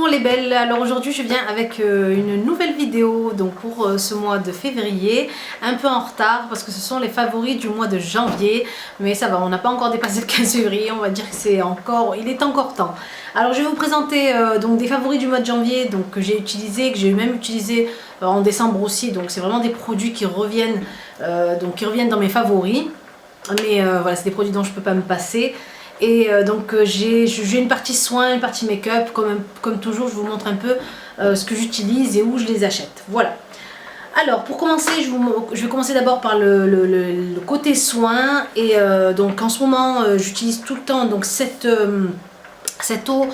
les belles, alors aujourd'hui je viens avec une nouvelle vidéo donc pour ce mois de février, un peu en retard parce que ce sont les favoris du mois de janvier, mais ça va, on n'a pas encore dépassé le 15 février, on va dire que il est encore temps. Alors je vais vous présenter donc des favoris du mois de janvier donc, que j'ai utilisé, que j'ai même utilisé en décembre aussi, donc c'est vraiment des produits qui reviennent, dans mes favoris, mais voilà, c'est des produits dont je ne peux pas me passer. Et donc j'ai une partie soins, une partie make-up, comme toujours je vous montre un peu ce que j'utilise et où je les achète. Voilà. Alors pour commencer, je vais commencer d'abord par le côté soins. Et donc en ce moment j'utilise tout le temps donc cette eau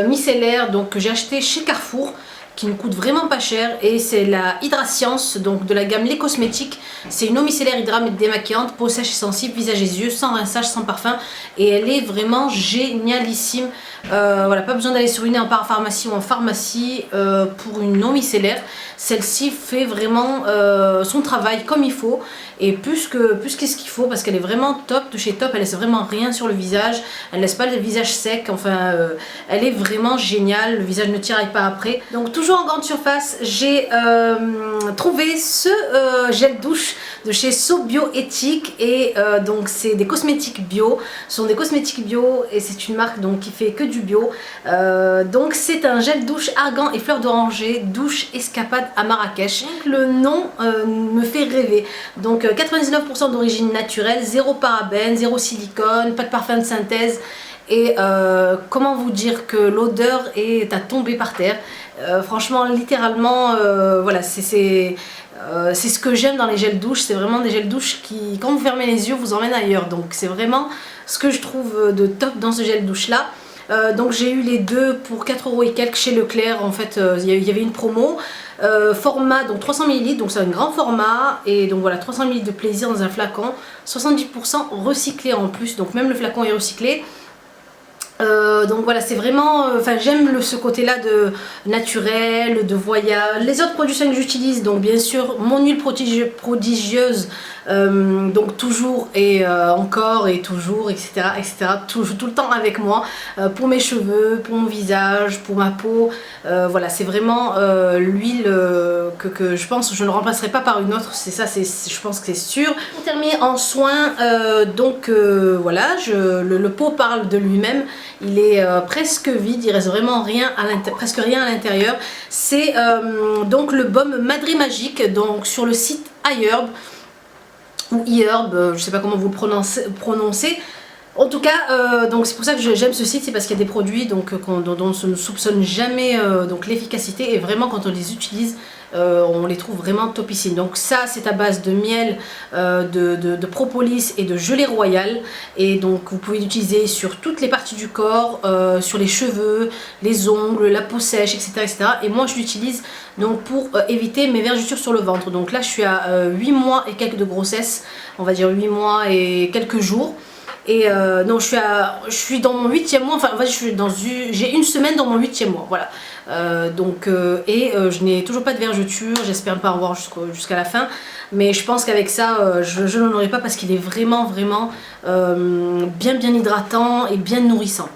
micellaire donc, que j'ai acheté chez Carrefour, qui ne coûte vraiment pas cher, et c'est la Hydrascience, donc de la gamme Les Cosmétiques. C'est une eau micellaire démaquillante, peau sèche et sensible, visage et yeux, sans rinçage, sans parfum, et elle est vraiment génialissime. Voilà, pas besoin d'aller sur une en parapharmacie ou en pharmacie pour une eau micellaire. Celle-ci fait vraiment son travail comme il faut, et plus qu'est-ce qu'il faut, parce qu'elle est vraiment top de chez top. Elle laisse vraiment rien sur le visage, elle laisse pas le visage sec, enfin elle est vraiment géniale, le visage ne tiraille pas après. Donc toujours en grande surface, j'ai trouvé ce gel douche de chez So Bioéthique, et donc c'est des cosmétiques bio, ce sont des cosmétiques bio et c'est une marque donc qui fait que du bio. Donc c'est un gel douche argan et fleur d'oranger, douche escapade à Marrakech. Donc, le nom me fait rêver. Donc 99% d'origine naturelle, zéro parabène, zéro silicone, pas de parfum de synthèse. Et comment vous dire que l'odeur est à tomber par terre. Franchement, littéralement, voilà, c'est ce que j'aime dans les gels douches. C'est vraiment des gels douches qui, quand vous fermez les yeux, vous emmènent ailleurs. Donc c'est vraiment ce que je trouve de top dans ce gel douche là. Donc j'ai eu les deux pour 4 € et quelques chez Leclerc. En fait il y avait une promo, format donc 300 ml, donc c'est un grand format, et donc voilà, 300 ml de plaisir dans un flacon, 70% recyclé en plus, donc même le flacon est recyclé. Donc voilà, c'est vraiment, enfin j'aime ce côté là de naturel, de voyage. Les autres produits que j'utilise, donc bien sûr mon huile prodigieuse, donc toujours et encore et toujours, etc., toujours, tout le temps avec moi, pour mes cheveux, pour mon visage, pour ma peau. Voilà, c'est vraiment l'huile que je pense je ne remplacerai pas par une autre, c'est ça, je pense que c'est sûr. Pour terminer en soins, voilà, le pot parle de lui-même. Il est presque vide, il reste vraiment rien presque rien à l'intérieur. C'est donc le baume Madri Magique, donc sur le site iHerb ou iHerb, je sais pas comment vous le prononcez. En tout cas, donc c'est pour ça que j'aime ce site, c'est parce qu'il y a des produits donc, dont on ne soupçonne jamais donc l'efficacité, et vraiment quand on les utilise, on les trouve vraiment topissimes. Donc ça, c'est à base de miel, de propolis et de gelée royale, et donc vous pouvez l'utiliser sur toutes les parties du corps, sur les cheveux, les ongles, la peau sèche, etc. Et moi je l'utilise donc pour éviter mes vergetures sur le ventre. Donc là je suis à 8 mois et quelques de grossesse, on va dire 8 mois et quelques jours. Et non, je suis dans mon 8e mois, enfin j'ai une semaine dans mon 8e mois, voilà. Je n'ai toujours pas de vergeture, j'espère ne pas en avoir jusqu'à la fin, mais je pense qu'avec ça, je n'en aurai pas, parce qu'il est vraiment bien hydratant et bien nourrissant.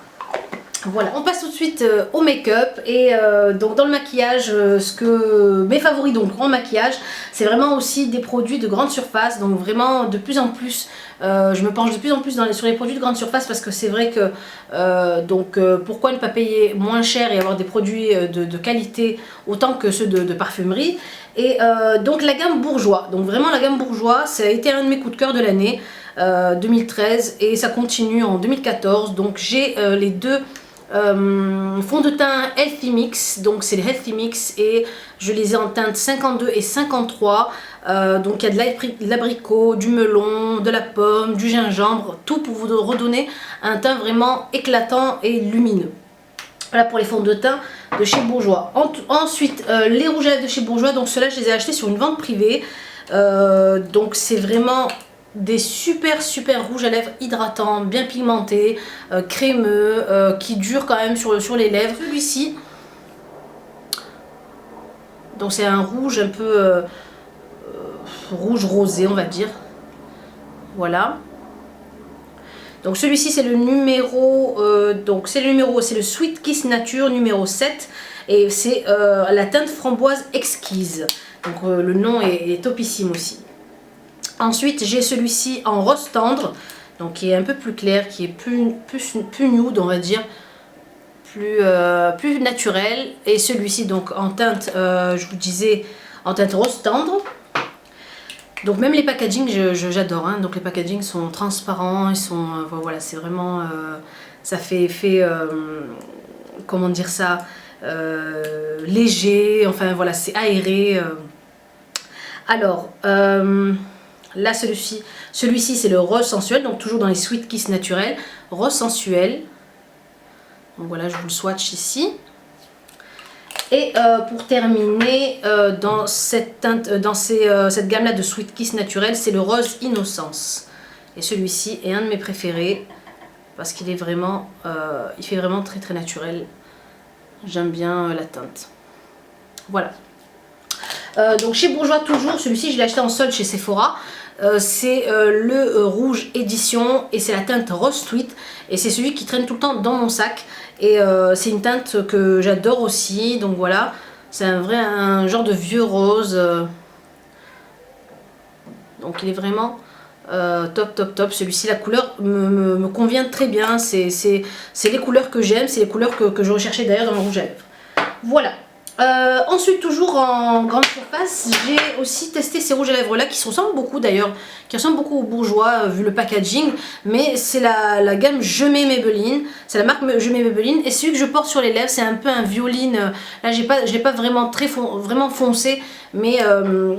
Voilà, on passe tout de suite au make-up, et donc dans le maquillage, mes favoris donc en maquillage, c'est vraiment aussi des produits de grande surface. Donc vraiment de plus en plus, je me penche de plus en plus sur les produits de grande surface, parce que c'est vrai que pourquoi ne pas payer moins cher et avoir des produits de qualité autant que ceux de parfumerie. Et donc la gamme Bourjois, donc vraiment la gamme Bourjois, ça a été un de mes coups de cœur de l'année 2013, et ça continue en 2014. Donc j'ai les deux fond de teint Healthy Mix, donc c'est les Healthy Mix, et je les ai en teinte 52 et 53. Donc il y a de l'abricot, du melon, de la pomme, du gingembre, tout pour vous redonner un teint vraiment éclatant et lumineux. Voilà pour les fonds de teint de chez Bourjois. Ensuite les rouges à lèvres de chez Bourjois, donc ceux-là je les ai achetés sur une vente privée. Donc c'est vraiment des super rouges à lèvres hydratants, bien pigmentés, crémeux, qui durent quand même sur les lèvres. Celui-ci, donc c'est un rouge un peu rouge rosé, on va dire. Voilà. Donc celui-ci c'est le numéro, c'est le Sweet Kiss Nature numéro 7. Et c'est la teinte framboise exquise. Donc le nom est topissime aussi. Ensuite j'ai celui-ci en rose tendre, donc qui est un peu plus clair, qui est plus nude on va dire, plus naturel. Et celui-ci donc en teinte, je vous disais, en teinte rose tendre. Donc même les packaging j'adore, hein. Donc les packaging sont transparents, ils sont voilà, c'est vraiment ça fait effet comment dire ça, léger, enfin voilà, c'est aéré. Alors là celui-ci c'est le rose sensuel, donc toujours dans les Sweet Kiss naturels, rose sensuel. Donc voilà, je vous le swatch ici. Et pour terminer, dans cette teinte, cette gamme là de Sweet Kiss naturel, c'est le rose innocence. Et celui-ci est un de mes préférés parce qu'il est vraiment, il fait vraiment très très naturel. J'aime bien la teinte. Voilà. Donc chez Bourjois toujours, celui-ci je l'ai acheté en solde chez Sephora. C'est le rouge édition et c'est la teinte rose sweet et c'est celui qui traîne tout le temps dans mon sac. Et c'est une teinte que j'adore aussi, donc voilà, c'est un genre de vieux rose. Donc il est vraiment top. Celui-ci, la couleur me convient très bien, c'est les couleurs que j'aime, c'est les couleurs que je recherchais d'ailleurs dans mon rouge à lèvres. Voilà. Ensuite, toujours en grande surface, j'ai aussi testé ces rouges à lèvres là qui se ressemblent beaucoup d'ailleurs, qui ressemblent beaucoup aux Bourjois vu le packaging, mais c'est la gamme Je mets Maybelline, c'est la marque Je mets Maybelline et celui que je porte sur les lèvres c'est un peu un violine, là je l'ai pas vraiment vraiment foncé, mais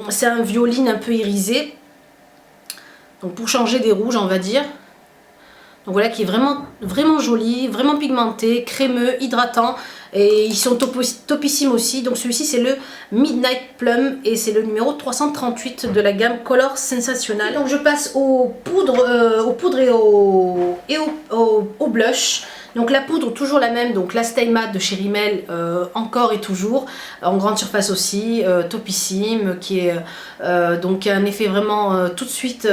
c'est un violine un peu irisé, donc pour changer des rouges on va dire. Donc voilà, qui est vraiment joli, vraiment pigmenté, crémeux, hydratant. Et ils sont topissimes aussi. Donc celui-ci c'est le Midnight Plum et c'est le numéro 338 de la gamme Color Sensational. Donc je passe aux poudres, et au blush. Donc la poudre toujours la même, donc la Stay Matte de chez Rimmel, encore et toujours, en grande surface aussi, topissime, qui est donc un effet vraiment tout de suite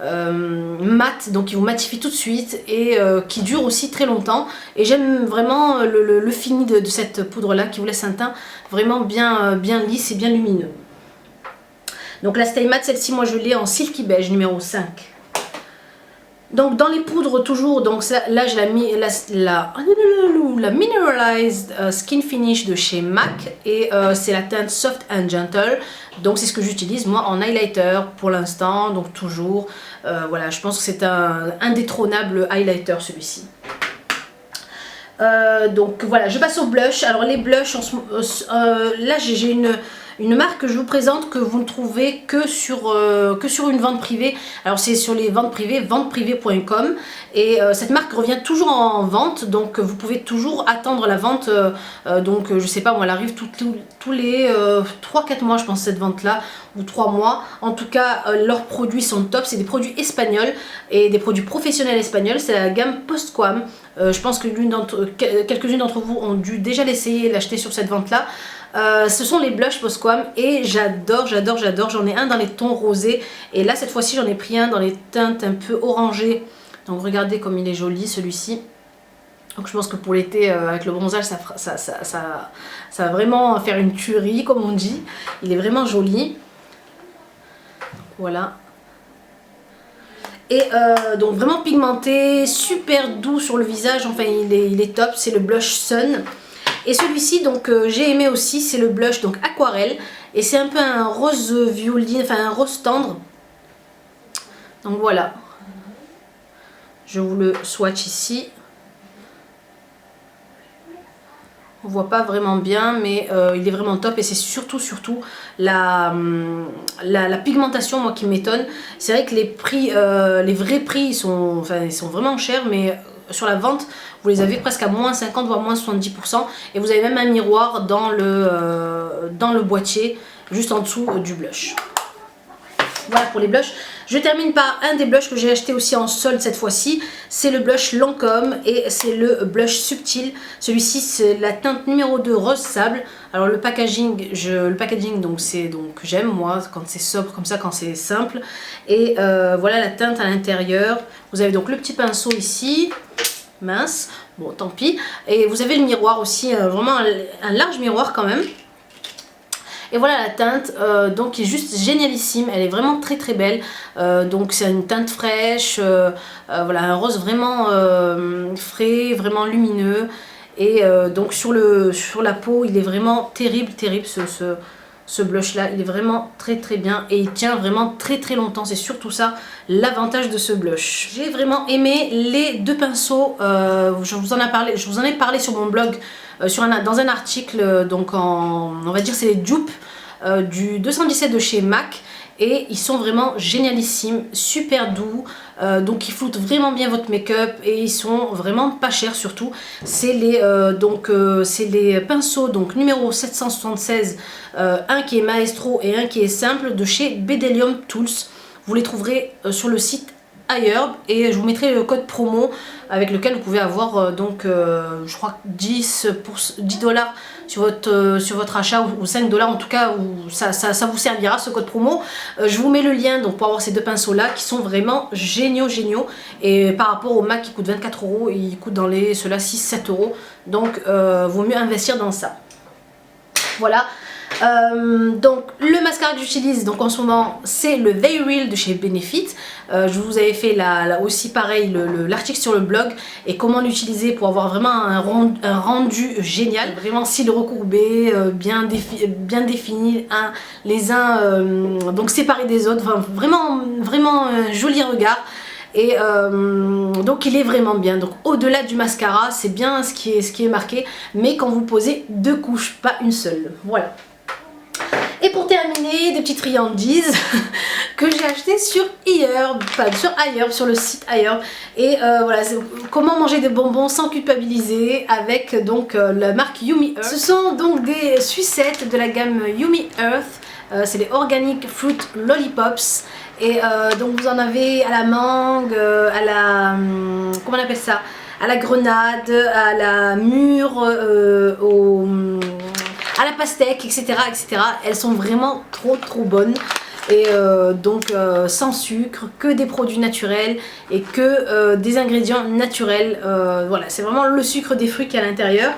mat, donc qui vous matifie tout de suite et qui dure aussi très longtemps. Et j'aime vraiment le fini de cette poudre là qui vous laisse un teint vraiment bien lisse et bien lumineux. Donc la Stay Matte, celle-ci moi je l'ai en Silky Beige numéro 5. Donc dans les poudres toujours, donc là j'ai la Mineralized Skin Finish de chez MAC et c'est la teinte Soft and Gentle. Donc c'est ce que j'utilise moi en highlighter pour l'instant, donc toujours. Voilà, je pense que c'est un indétrônable highlighter celui-ci. Donc voilà, je passe au blush. Alors les blushs, là j'ai une marque que je vous présente que vous ne trouvez que sur une vente privée. Alors c'est sur les ventes privées, venteprivée.com, et cette marque revient toujours en vente, donc vous pouvez toujours attendre la vente. Donc je sais pas, moi elle arrive tous les 3-4 mois je pense cette vente là, ou 3 mois. En tout cas leurs produits sont top, c'est des produits espagnols et des produits professionnels espagnols, c'est la gamme Postquam. Je pense que quelques-unes d'entre vous ont dû déjà l'essayer et l'acheter sur cette vente là. Ce sont les blushs Postquam et j'adore, j'en ai un dans les tons rosés et là cette fois-ci j'en ai pris un dans les teintes un peu orangées, donc regardez comme il est joli celui-ci. Donc je pense que pour l'été avec le bronzage ça va vraiment faire une tuerie comme on dit, il est vraiment joli. Voilà. Et donc vraiment pigmenté, super doux sur le visage, enfin il est top, c'est le blush Sun. Et celui-ci donc j'ai aimé aussi, c'est le blush donc aquarelle et c'est un peu un rose violine, enfin un rose tendre. Donc voilà, je vous le swatch ici. On voit pas vraiment bien mais il est vraiment top et c'est surtout la pigmentation moi qui m'étonne. C'est vrai que les prix, les vrais prix ils sont vraiment chers, mais sur la vente vous les avez presque à moins 50 voire moins 70% et vous avez même un miroir dans le boîtier juste en dessous du blush. Voilà pour les blushs. Je termine par un des blushs que j'ai acheté aussi en solde cette fois-ci. C'est le blush Lancôme et c'est le blush subtil. Celui-ci c'est la teinte numéro 2 rose sable. Alors le packaging donc j'aime moi quand c'est sobre comme ça, quand c'est simple. Et voilà la teinte à l'intérieur. Vous avez donc le petit pinceau ici, mince, bon tant pis. Et vous avez le miroir aussi, vraiment un large miroir quand même. Et voilà la teinte, donc qui est juste génialissime, elle est vraiment très très belle, donc c'est une teinte fraîche, voilà un rose vraiment frais, vraiment lumineux, et donc sur la peau il est vraiment terrible ce blush là, il est vraiment très très bien et il tient vraiment très très longtemps, c'est surtout ça l'avantage de ce blush. J'ai vraiment aimé les deux pinceaux, je vous en ai parlé sur mon blog, dans un article, donc on va dire c'est les dupes du 217 de chez MAC, et ils sont vraiment génialissimes, super doux, donc ils floutent vraiment bien votre make-up et ils sont vraiment pas chers surtout. C'est les pinceaux donc numéro 776, un qui est maestro et un qui est simple de chez Bedelium Tools. Vous les trouverez sur le site iHerb, et je vous mettrai le code promo avec lequel vous pouvez avoir je crois 10 dollars sur votre achat, ou 5 dollars en tout cas, où ça vous servira ce code promo. Je vous mets le lien donc pour avoir ces deux pinceaux là qui sont vraiment géniaux, et par rapport au MAC qui coûte 24 €, ils coûtent dans ceux-là 6-7 €, donc vaut mieux investir dans ça. Voilà. Donc le mascara que j'utilise donc en ce moment, c'est le Very Real de chez Benefit. Je vous avais fait aussi pareil l'article sur le blog, et comment l'utiliser pour avoir vraiment un rendu génial, vraiment cils recourbés, bien définis, les uns donc séparés des autres, enfin, vraiment joli regard. Et donc il est vraiment bien. Donc au-delà du mascara, c'est bien ce qui est marqué, mais quand vous posez deux couches, pas une seule. Voilà. Et pour terminer, des petites friandises que j'ai achetées sur iHerb, sur le site iHerb. Et voilà, comment manger des bonbons sans culpabiliser, avec donc la marque Yummy Earth. Ce sont donc des sucettes de la gamme Yummy Earth. C'est les Organic Fruit Lollipops. Et donc vous en avez à la mangue, à la... comment on appelle ça, à la grenade, à la mûre, à la pastèque, etc., etc. Elles sont vraiment trop bonnes. Et donc sans sucre, que des produits naturels et que des ingrédients naturels. Voilà, c'est vraiment le sucre des fruits qui est à l'intérieur.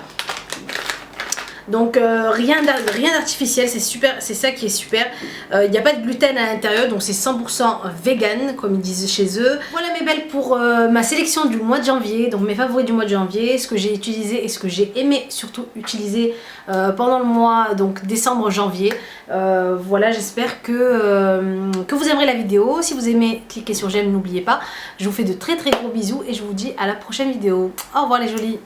Donc rien d'artificiel, c'est super, c'est ça qui est super. Il n'y a pas de gluten à l'intérieur, donc c'est 100% vegan comme ils disent chez eux. Voilà mes belles pour ma sélection du mois de janvier, donc mes favoris du mois de janvier, ce que j'ai utilisé et ce que j'ai aimé surtout utiliser pendant le mois donc décembre-janvier. Voilà, j'espère que vous aimerez la vidéo. Si vous aimez, cliquez sur j'aime, n'oubliez pas. Je vous fais de très gros bisous et je vous dis à la prochaine vidéo. Au revoir les jolies.